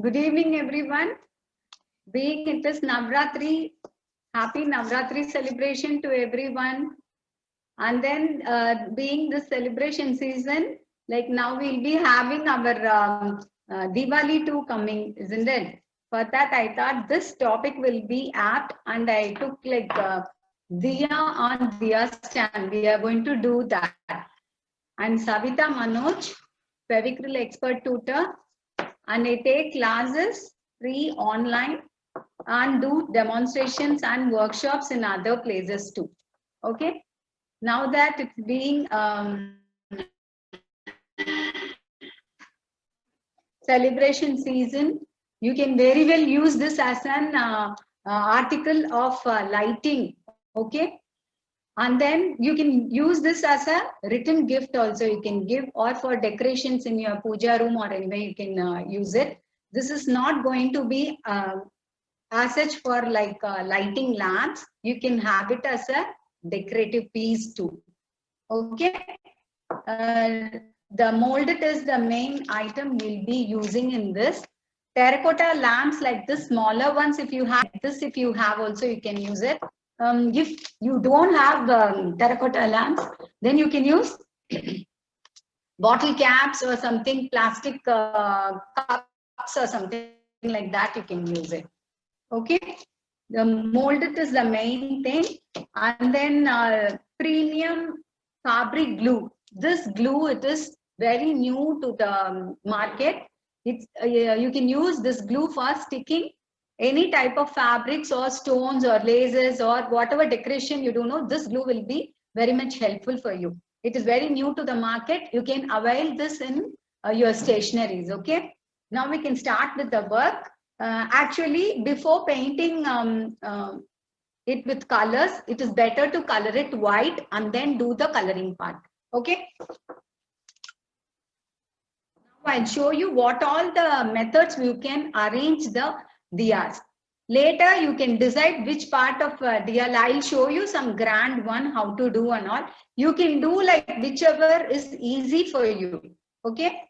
Good evening, everyone. Being it is Navratri, happy Navratri celebration to everyone. And then being the celebration season, like now we'll be having our Diwali too coming, isn't it? For that, I thought this topic will be apt, and I took like Diya on Diya stand. We are going to do that. I'm Savita Manoj, Fevicryl expert tutor, and I take classes free online and do demonstrations and workshops in other places too. Okay. Now that it's being celebration season, you can very well use this as an article of lighting. Okay. And then you can use this as a written gift also. You can give, or for decorations in your puja room or anywhere you can use it. This is not going to be as such for like lighting lamps. You can have it as a decorative piece too. Okay. The molded is the main item we'll be using in this. Terracotta lamps like this, smaller ones, if you have this, if you have also, you can use it. If you don't have terracotta lamps, then you can use bottle caps or something, plastic cups or something like that, you can use it. Okay. The molded is the main thing. And then premium fabric glue. This glue, it is very new to the market. It's you can use this glue for sticking any type of fabrics or stones or lasers or whatever decoration you do know. This glue will be very much helpful for you. It is very new to the market. You can avail this in your stationaries. Okay. Now we can start with the work. Actually, before painting it with colors, it is better to color it white and then do the coloring part. Okay. Now I'll show you what all the methods you can arrange the diyas. Later, you can decide which part of diya. I'll show you some grand one, how to do and all. You can do like whichever is easy for you. Okay.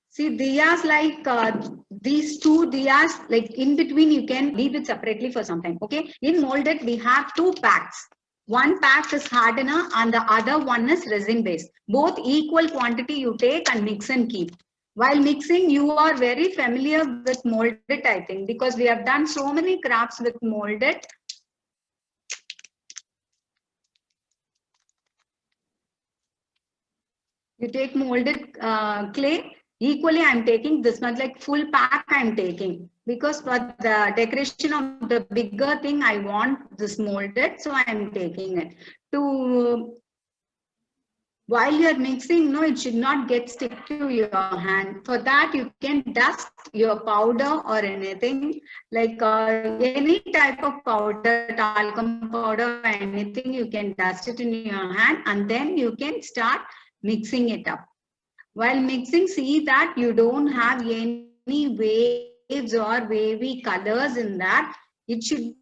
See, diyas like these two diyas, like in between, you can leave it separately for some time. Okay. In molded, we have two packs. One pack is hardener and the other one is resin based. Both equal quantity you take and mix and keep. While mixing, you are very familiar with molded, I think, because we have done so many crafts with molded. You take molded clay. Equally, I'm taking this much, like full pack I'm taking, because for the decoration of the bigger thing, I want this molded, so I'm taking it. To while you're mixing, no, it should not get stick to your hand. For that, you can dust your powder or anything, like any type of powder, talcum powder, anything, you can dust it in your hand, and then you can start mixing it up. While mixing, see that you don't have any waves or wavy colors in that. It should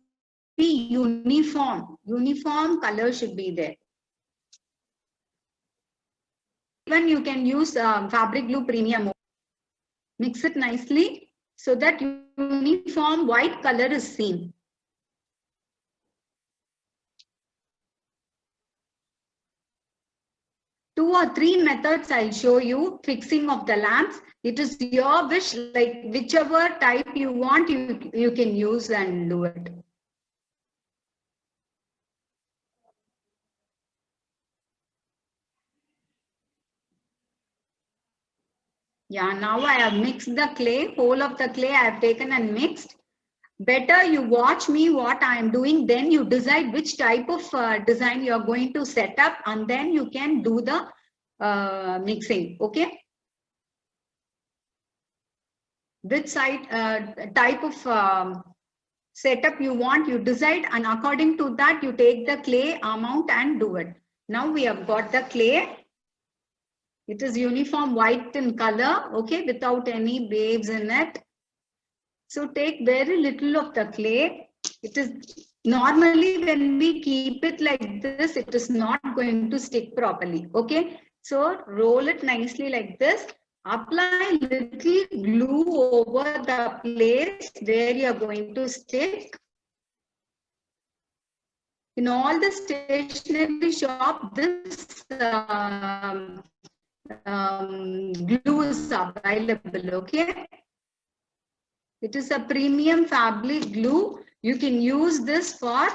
be uniform. Uniform color should be there. Even you can use fabric glue premium. Mix it nicely so that uniform white color is seen. Two or three methods I'll show you. Fixing of the lamps. It is your wish, like whichever type you want, you can use and do it. Yeah, now I have mixed the clay. Whole of the clay I have taken and mixed. Better you watch me what I am doing, then you decide which type of design you are going to set up, and then you can do the mixing. Okay. Which side type of setup you want, you decide, and according to that you take the clay amount and do it. Now we have got the clay. It is uniform white in color, okay, without any waves in it. So take very little of the clay. It is Normally when we keep it like this, it is not going to stick properly. Okay, so roll it nicely like this. Apply little glue over the place where you are going to stick. In all the stationery shop, this glue is available. Okay, it is a premium fabric glue. You can use this for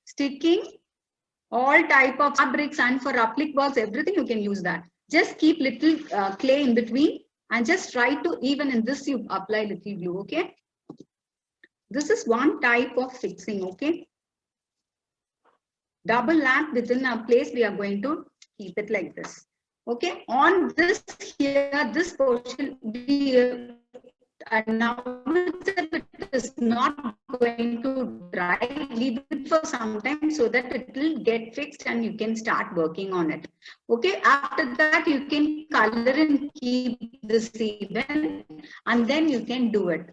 sticking all type of fabrics, and for applique works, everything you can use that. Just keep little clay in between and just try to, even in this you apply little glue. Okay, this is one type of fixing. Okay, double lamp within a place, we are going to keep it like this. Okay, on this here, this portion, we now it is not going to dry. Leave it for some time so that it will get fixed and you can start working on it. Okay, after that you can color and keep this even, and then you can do it.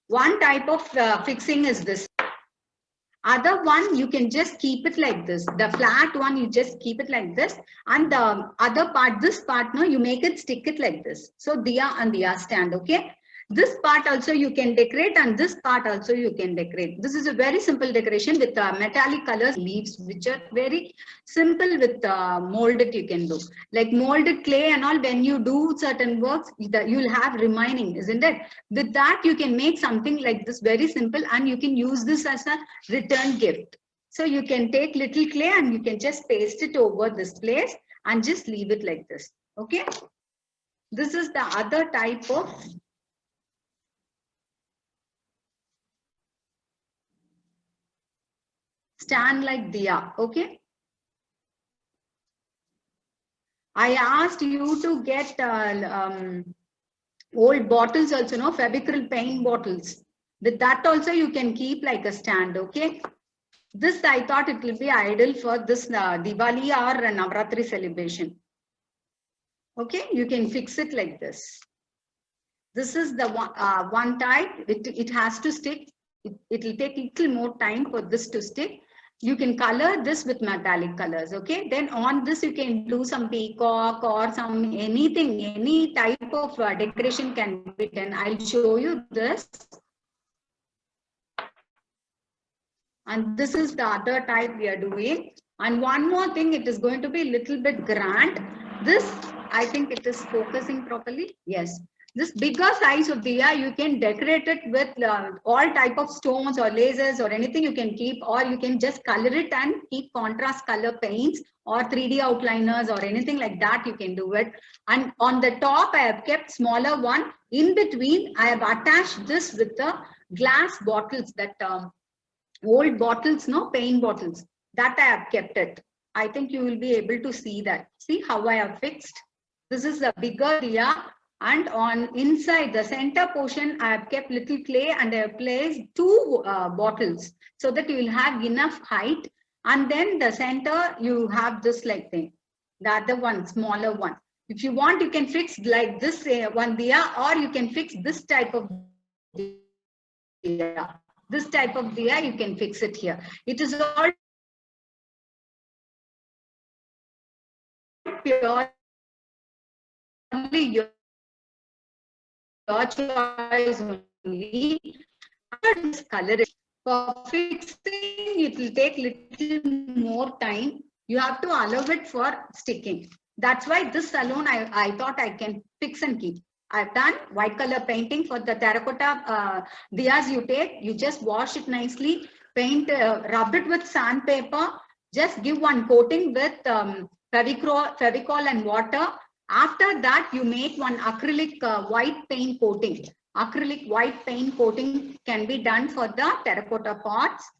One type of fixing is this. Other one, you can just keep it like this. The flat one, you just keep it like this. And the other part, this part, no, you make it, stick it like this. So diya and diya stand, okay? This part also you can decorate, and this part also you can decorate. This is a very simple decoration with metallic colors leaves, which are very simple with molded you can do. Like molded clay and all, when you do certain works, you'll have remaining, isn't it? With that, you can make something like this very simple, and you can use this as a return gift. So you can take little clay and you can just paste it over this place and just leave it like this. Okay. This is the other type of stand like diya. Okay. I asked you to get old bottles also, no, Fevicryl paint bottles. With that also you can keep like a stand. Okay. This I thought it will be ideal for this Diwali or Navratri celebration. Okay, you can fix it like this. This is the one type. It has to stick. It will take little more time for this to stick. You can color this with metallic colors. Okay, then on this you can do some peacock or some anything, any type of decoration can be done. I'll show you this. And this is the other type we are doing. And one more thing, it is going to be a little bit grand. This, I think it is focusing properly. Yes. This bigger size of diya, you can decorate it with all type of stones or lasers or anything you can keep, or you can just color it and keep contrast color paints or 3D outliners or anything like that, you can do it. And on the top, I have kept smaller one. In between, I have attached this with the glass bottles that old bottles, no, paint bottles, that I have kept it. I think you will be able to see that. See how I have fixed. This is a bigger diya, and on inside the center portion, I have kept little clay and I have placed two bottles so that you will have enough height. And then the center, you have this like thing. The other one, smaller one. If you want, you can fix like this one diya, or you can fix this type of diya. This type of diya, you can fix it here. It is all purely your choice only. Just color it. For fixing, it will take little more time. You have to allow it for sticking. That's why this alone, I thought I can fix and keep. I've done white color painting for the terracotta diyas. You take, you just wash it nicely, paint, rub it with sandpaper, just give one coating with Fevicol and water. After that, you make one acrylic white paint coating. Acrylic white paint coating can be done for the terracotta pots.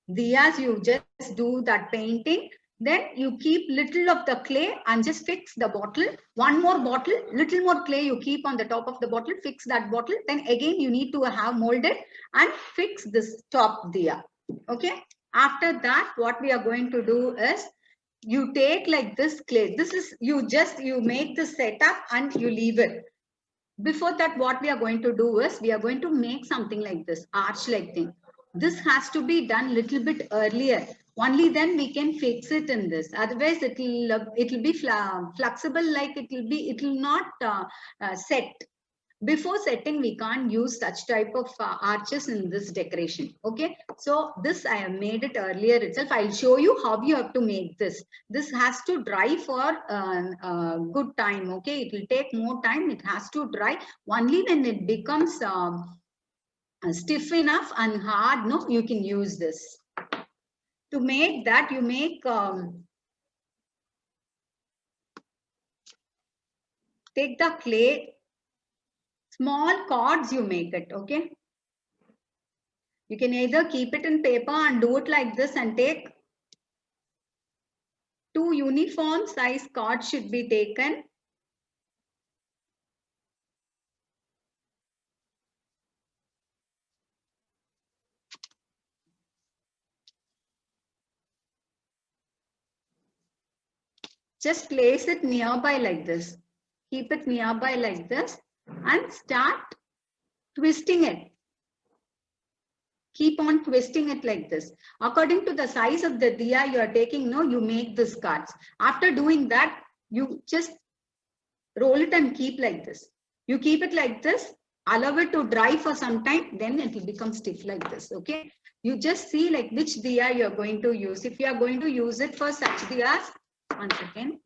Diyas, you just do that painting. Then you keep little of the clay and just fix the bottle. One more bottle, little more clay you keep on the top of the bottle, fix that bottle. Then again, you need to have molded and fix this top diya. Okay. After that, what we are going to do is, you take like this clay. This is, you make the setup and you leave it. Before that, what we are going to do is we are going to make something like this arch like thing. This has to be done little bit earlier. Only then we can fix it in this. Otherwise, it'll be flexible, like it will not set. Before setting, we can't use such type of arches in this decoration. Okay, so this I have made it earlier itself. I'll show you how you have to make this. This has to dry for good time. Okay, it will take more time. It has to dry. Only when it becomes stiff enough and hard, no, you can use this. To make that, you make take the clay, small cords, you make it. Okay, you can either keep it in paper and do it like this, and take 2 uniform size cords should be taken. Just place it nearby like this. Keep it nearby like this and start twisting it. Keep on twisting it like this. According to the size of the diya you are taking, no, you make this cards. After doing that, you just roll it and keep like this. You keep it like this, allow it to dry for some time, then it will become stiff like this. Okay. You just see like which diya you are going to use. If you are going to use it for such diyas, one second.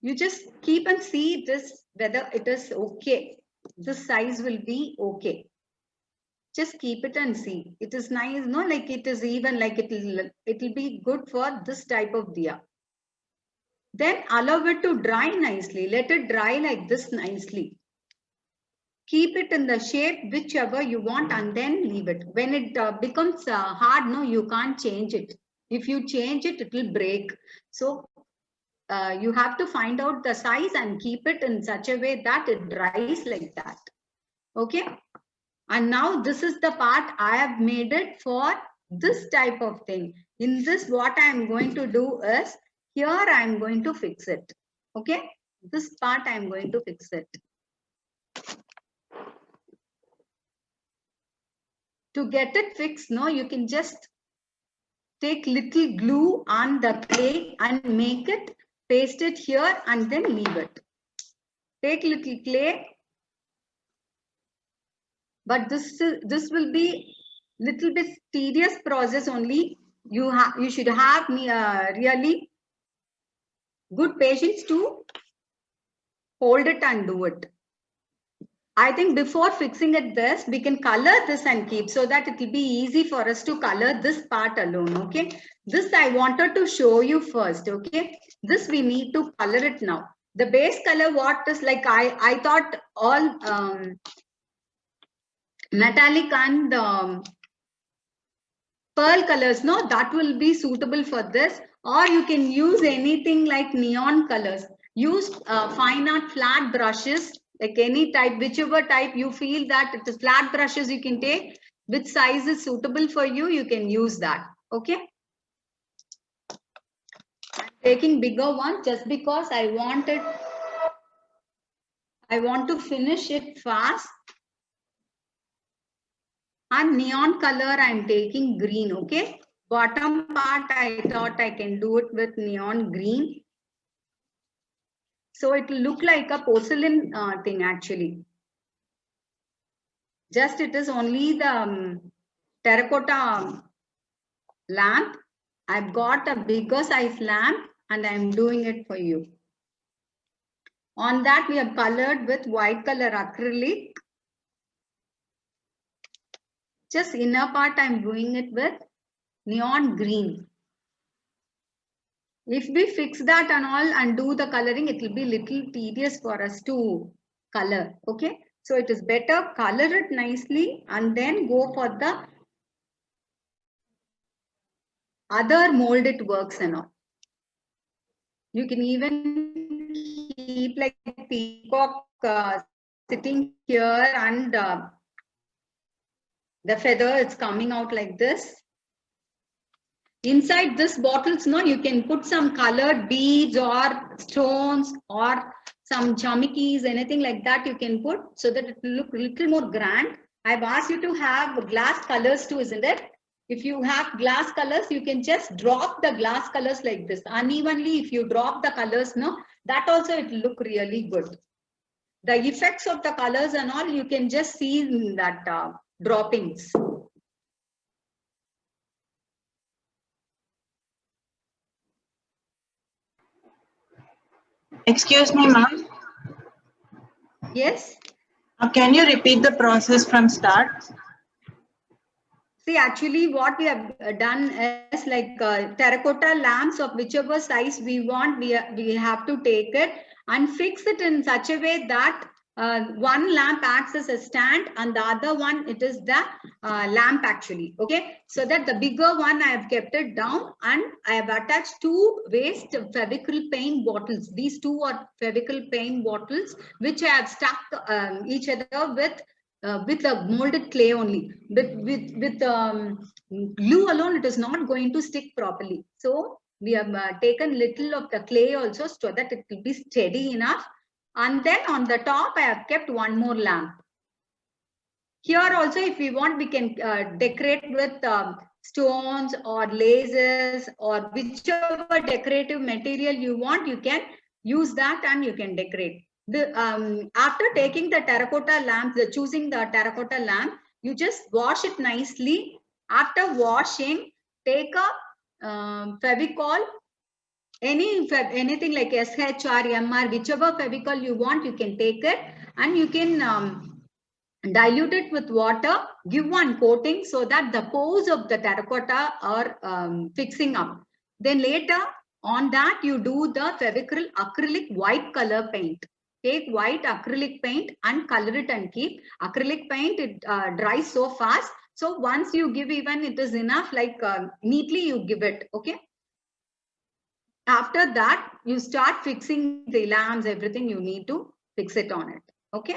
You just keep and see this, whether it is okay. This size will be okay. Just keep it and see. It is nice, no? Like it is even, like it will be good for this type of diya. Then allow it to dry nicely. Let it dry like this nicely. Keep it in the shape whichever you want and then leave it. When it becomes hard, no, you can't change it. If you change it, it will break. So you have to find out the size and keep it in such a way that it dries like that. Okay. And now this is the part I have made it for this type of thing. In this, what I am going to do is, here I am going to fix it. Okay. This part I am going to fix it. To get it fixed, no, you can just take little glue on the clay and make it, paste it here and then leave it. Take little clay, but this will be little bit tedious process only. You should have really good patience to hold it and do it. I think before fixing it this, we can color this and keep, so that it will be easy for us to color this part alone. Okay, this I wanted to show you first. Okay, this we need to color it now. The base color, what is like, I thought all metallic and pearl colors, no, that will be suitable for this. Or you can use anything like neon colors. Use fine art flat brushes, like any type, whichever type you feel that it is flat brushes you can take. Which size is suitable for you, you can use that. Okay. I'm taking bigger one just because I want to finish it fast. And neon color, I'm taking green. Okay. Bottom part, I thought I can do it with neon green. So it will look like a porcelain thing actually. Just it is only the terracotta lamp. I've got a bigger size lamp and I'm doing it for you. On that we have colored with white color acrylic. Just inner part I'm doing it with neon green. If we fix that and all and do the coloring, it will be little tedious for us to color. Okay. So it is better color it nicely and then go for the other molded works and all. You can even keep like peacock sitting here and the feather is coming out like this. Inside this bottles, no, you can put some colored beads or stones or some jamikis, anything like that you can put so that it will look a little more grand. I've asked you to have glass colors too, isn't it? If you have glass colors, you can just drop the glass colors like this unevenly. If you drop the colors, no, that also it will look really good. The effects of the colors and all, you can just see in that droppings. Excuse me, ma'am. Yes. Can you repeat the process from start? See, actually what we have done is like terracotta lamps of whichever size we want, we have to take it and fix it in such a way that one lamp acts as a stand and the other one, it is the lamp actually. Okay, so that the bigger one I have kept it down and I have attached two waste Fevicryl paint bottles. These two are Fevicryl paint bottles which I have stuck each other with a molded clay only. With glue alone, it is not going to stick properly. So we have taken little of the clay also so that it will be steady enough. And then on the top, I have kept one more lamp. Here also, if we want, we can decorate with stones or laces or whichever decorative material you want, you can use that and you can decorate. After taking the terracotta lamp, choosing the terracotta lamp, you just wash it nicely. After washing, take a Fevicol, anything like SHR, MR, whichever Fevicol you want, you can take it and you can dilute it with water, give one coating so that the pores of the terracotta are fixing up. Then later on that, you do the Fevicryl acrylic white color paint. Take white acrylic paint and color it and keep. Acrylic paint, it dries so fast. So once you give, even it is enough, like neatly you give it, okay? After that, you start fixing the lamps, everything you need to fix it on it, okay?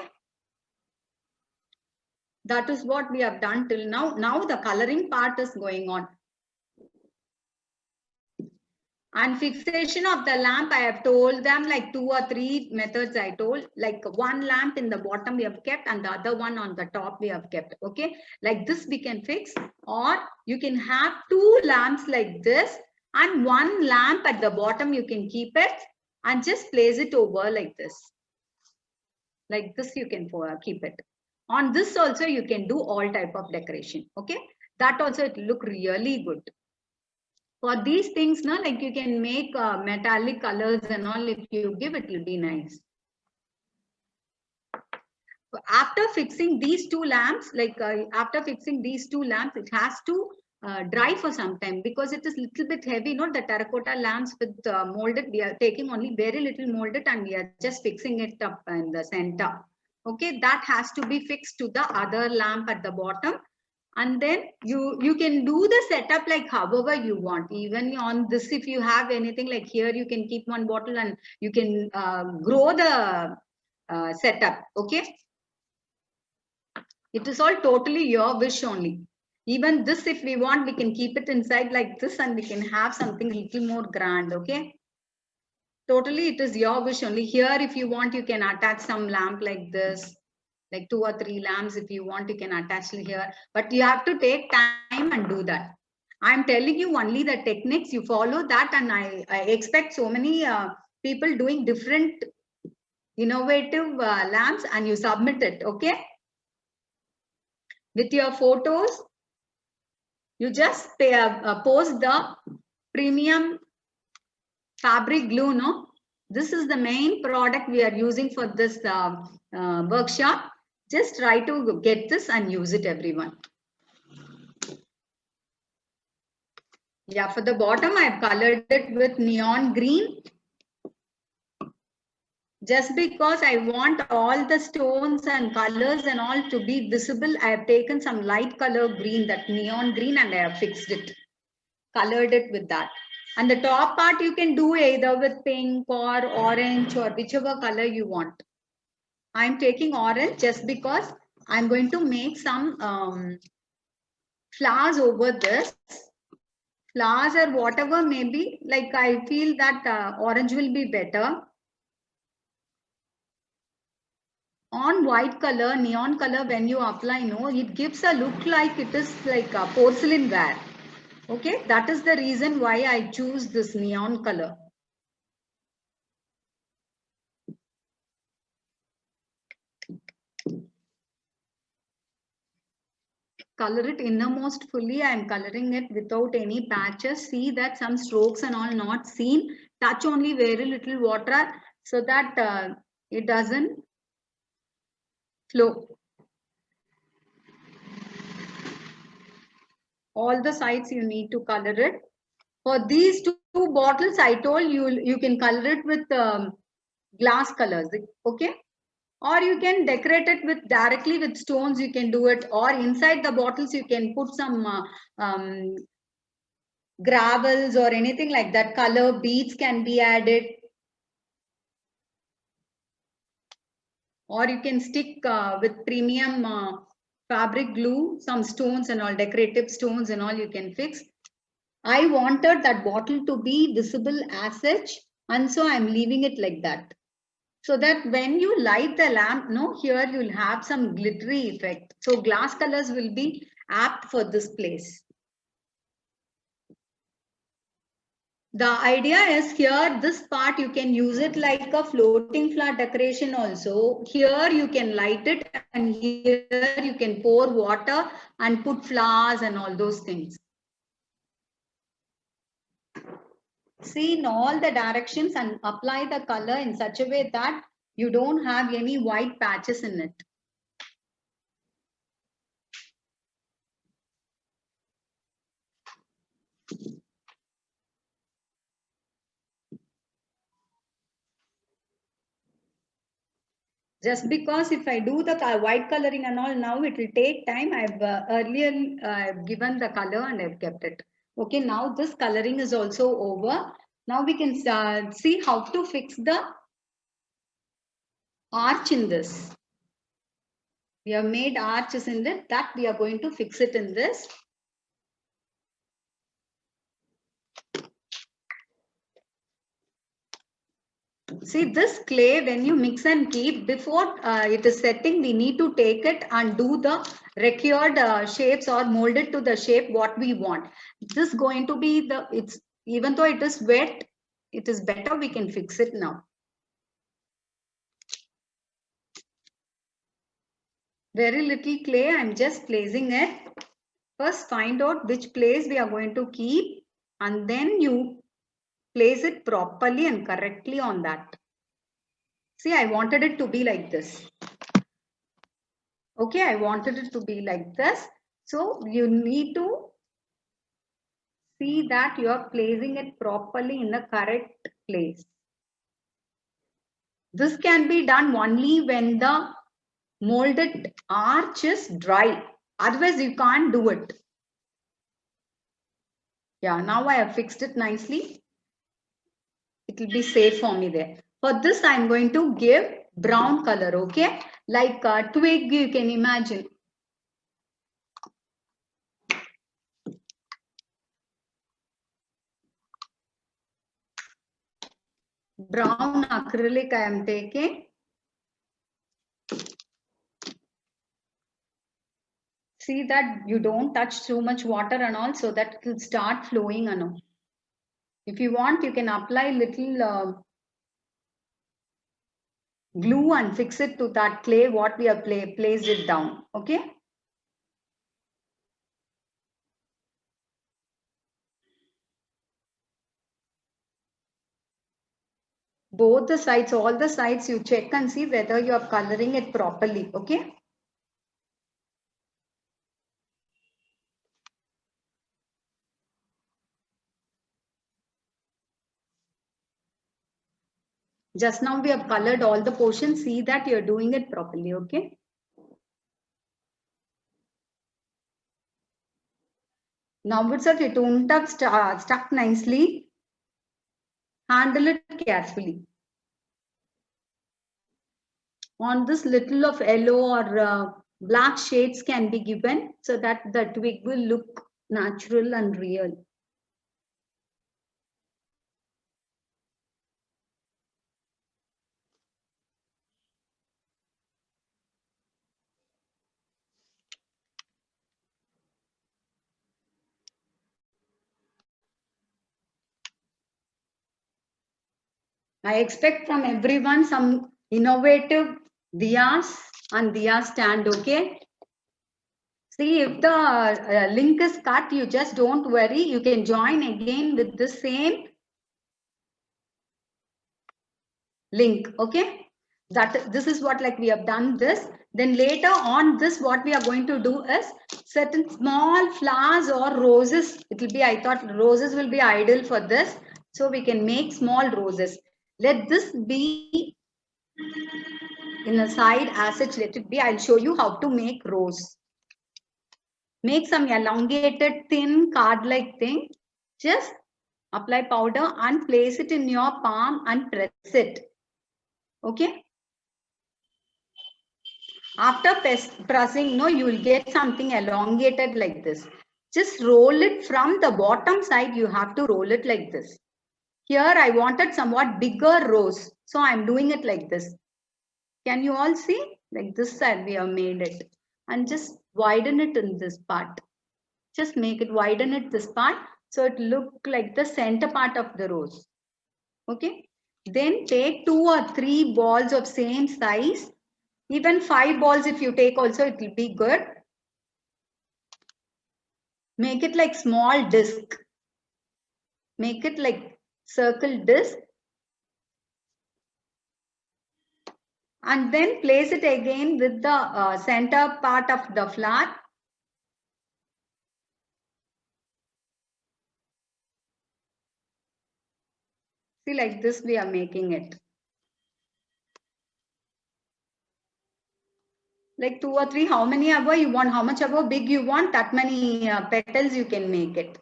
That is what we have done till now. Now the coloring part is going on. And fixation of the lamp, I have told them like 2 or 3 methods I told. Like one lamp in the bottom we have kept and the other one on the top we have kept. Okay, like this we can fix, or you can have 2 lamps like this and one lamp at the bottom you can keep it and just place it over like this. Like this you can keep it. On this also you can do all type of decoration. Okay, that also it look really good. For these things, no, like you can make metallic colors and all. If you give, it will be nice. After fixing these 2 lamps, like after fixing these 2 lamps, it has to dry for some time because it is little bit heavy. Not the terracotta lamps with molded. We are taking only very little molded and we are just fixing it up in the center. Okay, that has to be fixed to the other lamp at the bottom. And then you can do the setup like however you want. Even on this, if you have anything like here, you can keep one bottle and you can grow the setup. Okay, it is all totally your wish only. Even this, if we want, we can keep it inside like this and we can have something a little more grand. Okay, totally it is your wish only. Here, if you want, you can attach some lamp like this, like 2 or 3 lamps. If you want, you can attach here, but you have to take time and do that. I'm telling you only the techniques, you follow that, and I expect so many people doing different innovative lamps and you submit it. Okay, with your photos, you just post the premium fabric glue. No, this is the main product we are using for this workshop. Just try to get this and use it, everyone. Yeah, for the bottom, I've colored it with neon green. Just because I want all the stones and colors and all to be visible, I have taken some light color green, that neon green, and I have fixed it, colored it with that. And the top part, you can do either with pink or orange or whichever color you want. I'm taking orange just because I'm going to make some flowers over this. Flowers or whatever maybe, like I feel that orange will be better. on white color, neon color, when you apply, no, it gives a look like it is like a porcelain ware. Okay, that is the reason why I choose this neon color. Color it innermost fully. I am coloring it without any patches. See that some strokes and all not seen. Touch only very little water so that it doesn't flow. All the sides you need to color it. For these two bottles, I told you can color it with glass colors. Okay. Or you can decorate it with directly with stones. You can do it. Or inside the bottles, you can put some gravels or anything like that. Color beads can be added. Or you can stick with premium fabric glue, some stones and all, decorative stones and all you can fix. I wanted that bottle to be visible as such, and so I'm leaving it like that. So that when you light the lamp, no, here you'll have some glittery effect. So glass colors will be apt for this place. The idea is here, this part you can use it like a floating flower decoration also. Here you can light it and here you can pour water and put flowers and all those things. See in all the directions and apply the color in such a way that you don't have any white patches in it. Just because if I do the white coloring and all, now it will take time. I've earlier given the color and I've kept it. Okay, now this coloring is also over. Now we can see how to fix the arch in this. We have made arches in it, that we are going to fix it in this. See this clay, when you mix and keep, before it is setting, we need to take it and do the required shapes or mold it to the shape what we want. This is going to be the, it's even though it is wet, it is better we can fix it now. Very little clay, I'm just placing it. First find out which place we are going to keep and then you place it properly and correctly on that. See, I wanted it to be like this. Okay, I wanted it to be like this. So you need to see that you are placing it properly in the correct place. This can be done only when the molded arch is dry. Otherwise, you can't do it. Yeah, now I have fixed it nicely. It will be safe for me there. For this, I'm going to give brown color, okay? Like a twig, you can imagine. Brown acrylic I am taking. See that you don't touch too much water and all so that it will start flowing and all. If you want, you can apply little glue and fix it to that clay what we have placed it down. Okay. Both the sides, all the sides you check and see whether you are coloring it properly. Okay. Just now we have colored all the portions. See that you're doing it properly. Okay. Now itself it won't have stuck nicely. Handle it carefully. On this little of yellow or black shades can be given so that the twig will look natural and real. I expect from everyone some innovative diyas and diya stand, okay? See, if the link is cut, you just don't worry. You can join again with the same link, okay? This is what like we have done this. Then later on this, what we are going to do is certain small flowers or roses. It will be, I thought roses will be ideal for this. So we can make small roses. Let this be in a side as such, let it be. I'll show you how to make rose. Make some elongated thin card-like thing. Just apply powder and place it in your palm and press it. Okay. After pressing, no, you will get something elongated like this. Just roll it from the bottom side. You have to roll it like this. Here I wanted somewhat bigger rose. So I'm doing it like this. Can you all see? Like this side we have made it. And just widen it in this part. Just make it, widen it this part. So it look like the center part of the rose. Okay. Then take 2 or 3 balls of same size. Even 5 balls if you take also, it will be good. Make it like small disc. Make it like circle disc. And then place it again with the center part of the flower. See, like this we are making it. Like 2 or 3, how many above you want, how much above big you want, that many petals you can make it.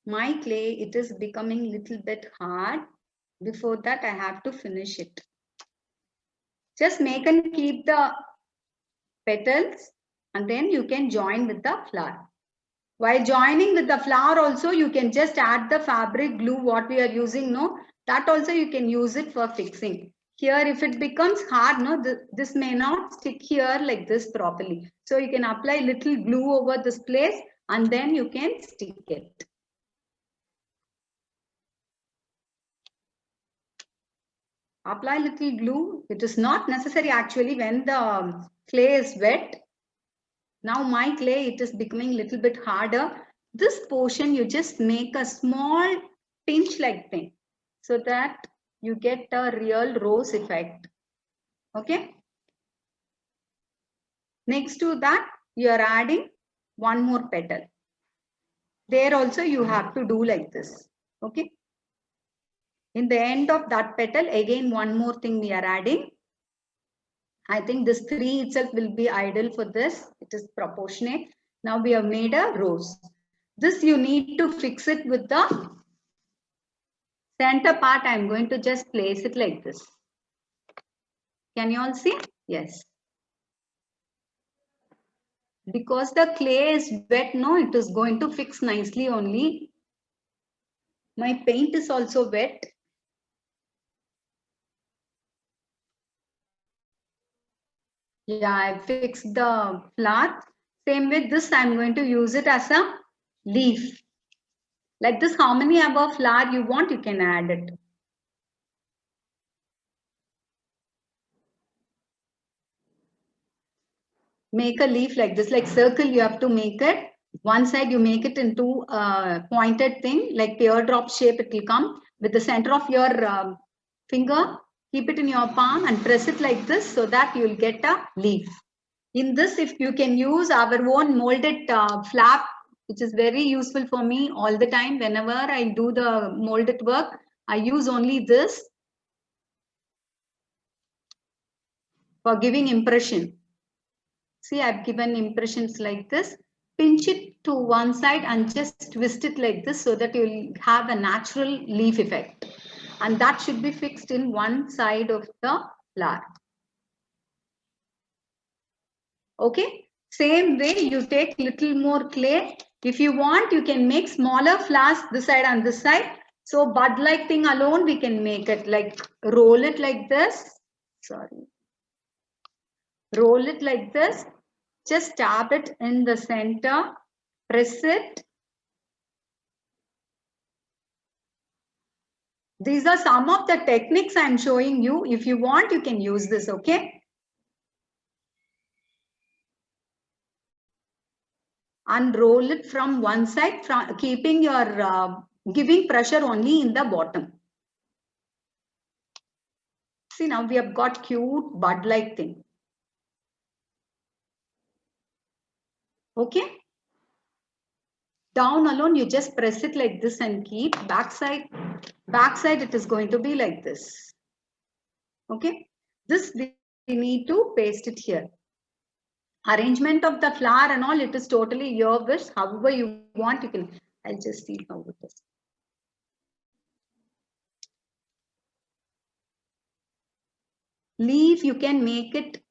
My clay, it is becoming little bit hard. Before that, I have to finish it. Just make and keep the petals and then you can join with the flower. While joining with the flower also, you can just add the fabric glue, what we are using, no? That also you can use it for fixing. Here, if it becomes hard, no, this may not stick here like this properly. So you can apply little glue over this place and then you can stick it. Apply little glue. It is not necessary actually when the clay is wet. Now my clay, it is becoming little bit harder. This portion, you just make a small pinch like thing so that you get a real rose effect. Okay. Next to that, you are adding one more petal. There also you have to do like this. Okay. In the end of that petal, again, one more thing we are adding. I think this 3 itself will be ideal for this. It is proportionate. Now we have made a rose. This you need to fix it with the center part. I'm going to just place it like this. Can you all see? Yes. Because the clay is wet, no, it is going to fix nicely only. My paint is also wet. Yeah, I fixed the flower. Same with this, I'm going to use it as a leaf. Like this, how many above flower you want, you can add it. Make a leaf like this, like circle you have to make it. One side you make it into a pointed thing, like teardrop shape it will come. With the center of your finger, keep it in your palm and press it like this so that you will get a leaf. In this, if you can use our own molded flap, which is very useful for me all the time. Whenever I do the molded work, I use only this for giving impression. See, I've given impressions like this. Pinch it to one side and just twist it like this so that you'll have a natural leaf effect. And that should be fixed in one side of the flower. Okay. Same way, you take little more clay. If you want, you can make smaller flowers this side and this side. So bud-like thing alone, we can make it like roll it like this. Sorry. Roll it like this. Just tap it in the center. Press it. These are some of the techniques I'm showing you. If you want, you can use this, okay? Unroll it from one side, from keeping your giving pressure only in the bottom. See, now we have got cute bud-like thing. Okay? Down alone, you just press it like this and keep. Backside it is going to be like this. Okay? This we need to paste it here. Arrangement of the flower and all, it is totally your wish. However you want, you can. I'll just see how it is. Leaf, you can make it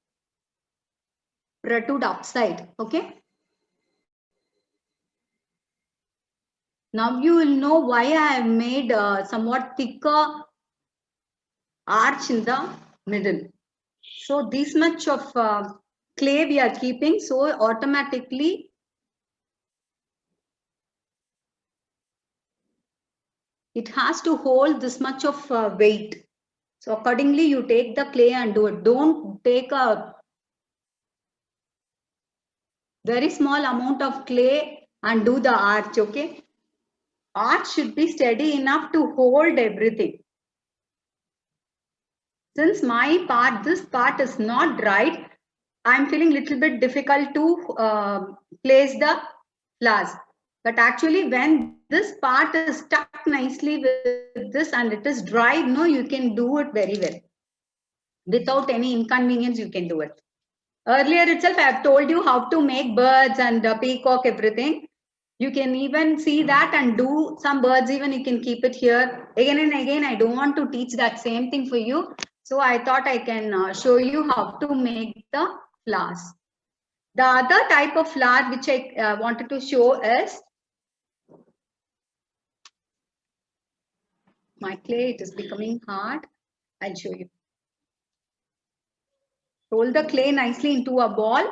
protrude upside. Okay? Now you will know why I have made a somewhat thicker arch in the middle. So this much of clay we are keeping, so automatically it has to hold this much of weight. So accordingly you take the clay and do it. Don't take a very small amount of clay and do the arch, okay? Arch should be steady enough to hold everything. Since my part, this part is not dried, I'm feeling little bit difficult to place the flowers. But actually when this part is stuck nicely with this and it is dried, no, you can do it very well. Without any inconvenience, you can do it. Earlier itself, I have told you how to make birds and peacock, everything. You can even see that and do some birds, even you can keep it here. Again and again, I don't want to teach that same thing for you. So I thought I can show you how to make the flowers. The other type of flower which I wanted to show is, my clay, it is becoming hard. I'll show you. Roll the clay nicely into a ball.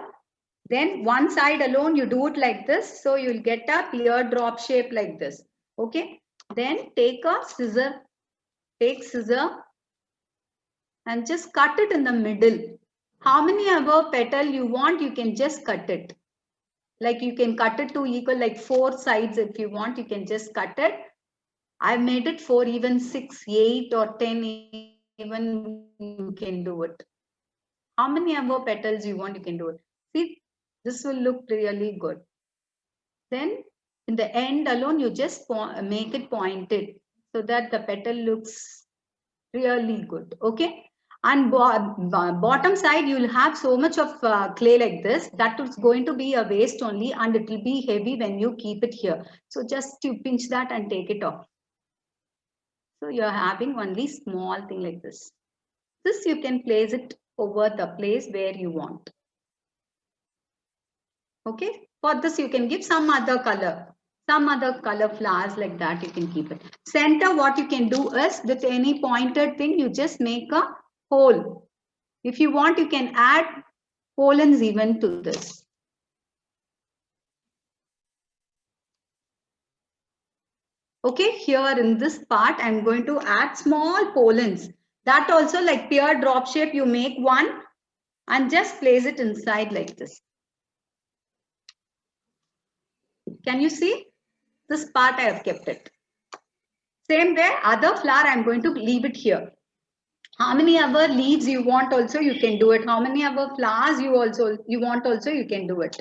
Then one side alone, you do it like this. So you'll get a teardrop shape like this. Okay. Then take a scissor. Take scissor and just cut it in the middle. How many ever petal you want, you can just cut it. Like you can cut it to equal like 4 sides if you want, you can just cut it. I've made it 4, even 6, 8 or 10 even you can do it. How many ever petals you want, you can do it. See, this will look really good. Then in the end alone, you just make it pointed so that the petal looks really good. Okay. And bottom side, you will have so much of clay like this. That is going to be a waste only and it will be heavy when you keep it here. So just you pinch that and take it off. So you're having only small thing like this. This you can place it over the place where you want. Okay. For this, you can give some other color flowers like that. You can keep it. Center, what you can do is with any pointed thing, you just make a hole. If you want, you can add pollens even to this. Okay, here in this part, I'm going to add small pollens. That also like teardrop shape, you make one and just place it inside like this. Can you see? This part I have kept it. Same way, other flower I'm going to leave it here. How many other leaves you want also, you can do it. How many other flowers you want also, you can do it.